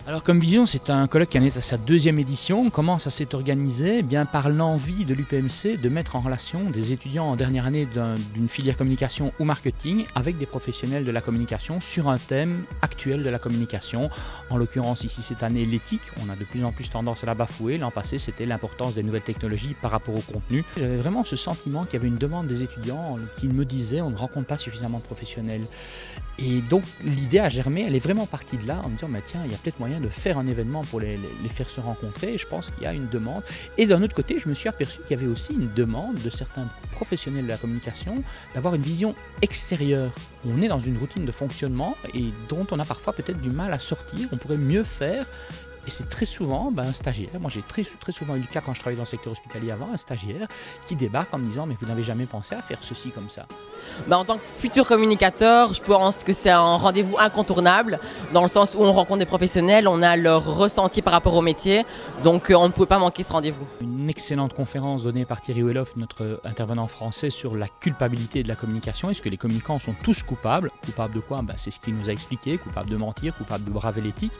Alors comme Vision, c'est un colloque qui en est à sa 2e édition. Comment ça s'est organisé? Eh bien, par l'envie de l'UPMC de mettre en relation des étudiants en dernière année d'une filière communication ou marketing avec des professionnels de la communication sur un thème actuel de la communication. En l'occurrence ici cette année l'éthique, on a de plus en plus tendance à la bafouer. L'an passé c'était l'importance des nouvelles technologies par rapport au contenu. J'avais vraiment ce sentiment qu'il y avait une demande des étudiants qui me disaient on ne rencontre pas suffisamment de professionnels. Et donc l'idée a germé, elle est vraiment partie de là en me disant mais tiens, il y a peut-être moyen de faire un événement pour les faire se rencontrer. Et je pense qu'il y a une demande. Et d'un autre côté, je me suis aperçu qu'il y avait aussi une demande de certains professionnels de la communication d'avoir une vision extérieure. On est dans une routine de fonctionnement et dont on a parfois peut-être du mal à sortir. On pourrait mieux faire. Et c'est très souvent un stagiaire, moi j'ai très souvent eu le cas quand je travaillais dans le secteur hospitalier avant, un stagiaire qui débarque en me disant mais vous n'avez jamais pensé à faire ceci comme ça. En tant que futur communicateur, je pense que c'est un rendez-vous incontournable dans le sens où on rencontre des professionnels, on a leur ressenti par rapport au métier, donc on ne pouvait pas manquer ce rendez-vous. Une excellente conférence donnée par Thierry Welloff, notre intervenant français, sur la culpabilité de la communication. Est-ce que les communicants sont tous coupables? Coupables de quoi? C'est ce qu'il nous a expliqué, coupables de mentir, coupables de braver l'éthique.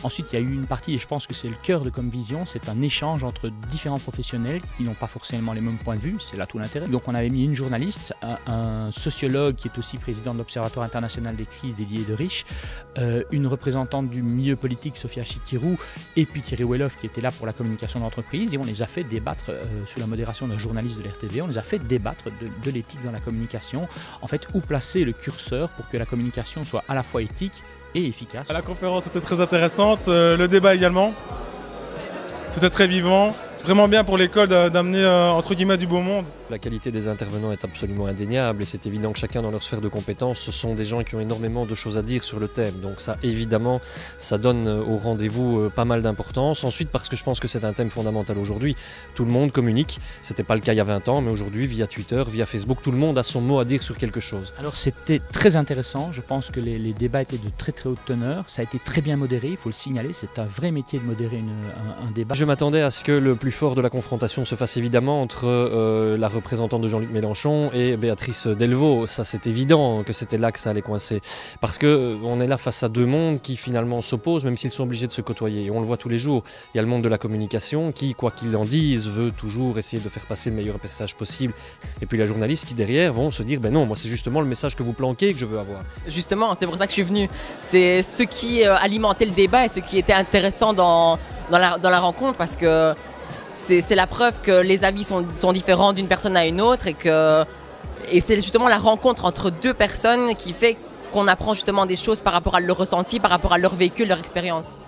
Ensuite, il y a eu une partie, et je pense que c'est le cœur de Comme Vision, c'est un échange entre différents professionnels qui n'ont pas forcément les mêmes points de vue, c'est là tout l'intérêt. Donc on avait mis une journaliste, un sociologue qui est aussi président de l'Observatoire international des crises, Didier de Riche, une représentante du milieu politique, Sophia Chikirou, et puis Thierry Welloff qui était là pour la communication d'entreprise, et on les a fait débattre sous la modération d'un journaliste de l'RTV, on les a fait débattre de l'éthique dans la communication, en fait où placer le curseur pour que la communication soit à la fois éthique et efficace. La conférence était très intéressante, le débat également, c'était très vivant, c'est vraiment bien pour l'école d'amener entre guillemets du beau monde. La qualité des intervenants est absolument indéniable et c'est évident que chacun dans leur sphère de compétences, ce sont des gens qui ont énormément de choses à dire sur le thème. Donc ça, évidemment, ça donne au rendez-vous pas mal d'importance. Ensuite, parce que je pense que c'est un thème fondamental aujourd'hui. Tout le monde communique. C'était pas le cas il y a 20 ans, mais aujourd'hui, via Twitter, via Facebook, tout le monde a son mot à dire sur quelque chose. Alors c'était très intéressant. Je pense que les débats étaient de très haute teneur. Ça a été très bien modéré, il faut le signaler. C'est un vrai métier de modérer un débat. Je m'attendais à ce que le plus fort de la confrontation se fasse évidemment entre la représentante de Jean-Luc Mélenchon et Béatrice Delvaux. Ça, c'est évident que c'était là que ça allait coincer. Parce qu'on est là face à deux mondes qui finalement s'opposent, même s'ils sont obligés de se côtoyer. Et on le voit tous les jours. Il y a le monde de la communication qui, quoi qu'il en dise, veut toujours essayer de faire passer le meilleur message possible. Et puis les journalistes qui, derrière, vont se dire « Ben non, moi, c'est justement le message que vous planquez que je veux avoir. » Justement, c'est pour ça que je suis venue. C'est ce qui alimentait le débat et ce qui était intéressant dans la rencontre parce que c'est la preuve que les avis sont différents d'une personne à une autre et c'est justement la rencontre entre deux personnes qui fait qu'on apprend justement des choses par rapport à leur ressenti, par rapport à leur vécu, leur expérience.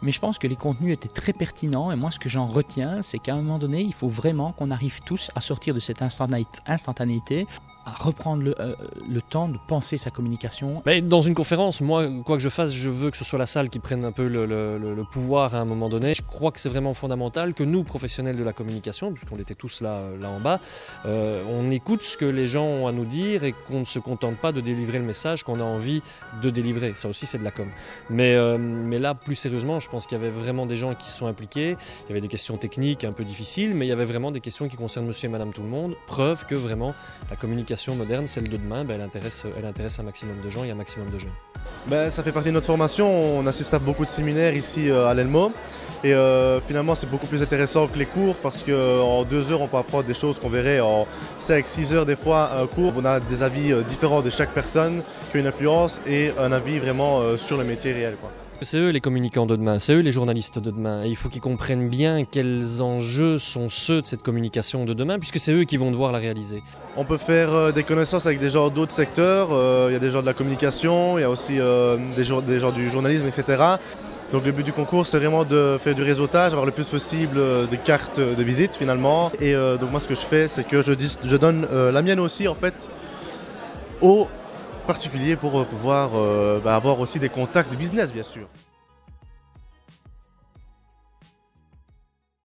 Mais je pense que les contenus étaient très pertinents et moi ce que j'en retiens c'est qu'à un moment donné il faut vraiment qu'on arrive tous à sortir de cette instantanéité, à reprendre le temps de penser sa communication. Mais dans une conférence, moi, quoi que je fasse, je veux que ce soit la salle qui prenne un peu le pouvoir à un moment donné. Je crois que c'est vraiment fondamental que nous, professionnels de la communication, puisqu'on était tous là en bas, on écoute ce que les gens ont à nous dire et qu'on ne se contente pas de délivrer le message qu'on a envie de délivrer. Ça aussi, c'est de la com. Mais là, plus sérieusement, je pense qu'il y avait vraiment des gens qui se sont impliqués. Il y avait des questions techniques un peu difficiles, mais il y avait vraiment des questions qui concernent monsieur et madame tout le monde. Preuve que vraiment, la communication moderne, celle de demain, elle intéresse un maximum de gens et un maximum de jeunes. Ça fait partie de notre formation, on assiste à beaucoup de séminaires ici à l'ELMO et finalement c'est beaucoup plus intéressant que les cours parce qu'en 2 heures on peut apprendre des choses qu'on verrait en 5-6 heures des fois un cours. On a des avis différents de chaque personne qui a une influence et un avis vraiment sur le métier réel, quoi. C'est eux les communicants de demain, c'est eux les journalistes de demain et il faut qu'ils comprennent bien quels enjeux sont ceux de cette communication de demain puisque c'est eux qui vont devoir la réaliser. On peut faire des connaissances avec des gens d'autres secteurs, il y a des gens de la communication, il y a aussi des gens du journalisme, etc. Donc le but du concours c'est vraiment de faire du réseautage, avoir le plus possible de cartes de visite finalement. Et donc moi ce que je fais c'est que je donne la mienne aussi en fait aux particuliers pour pouvoir avoir aussi des contacts de business bien sûr.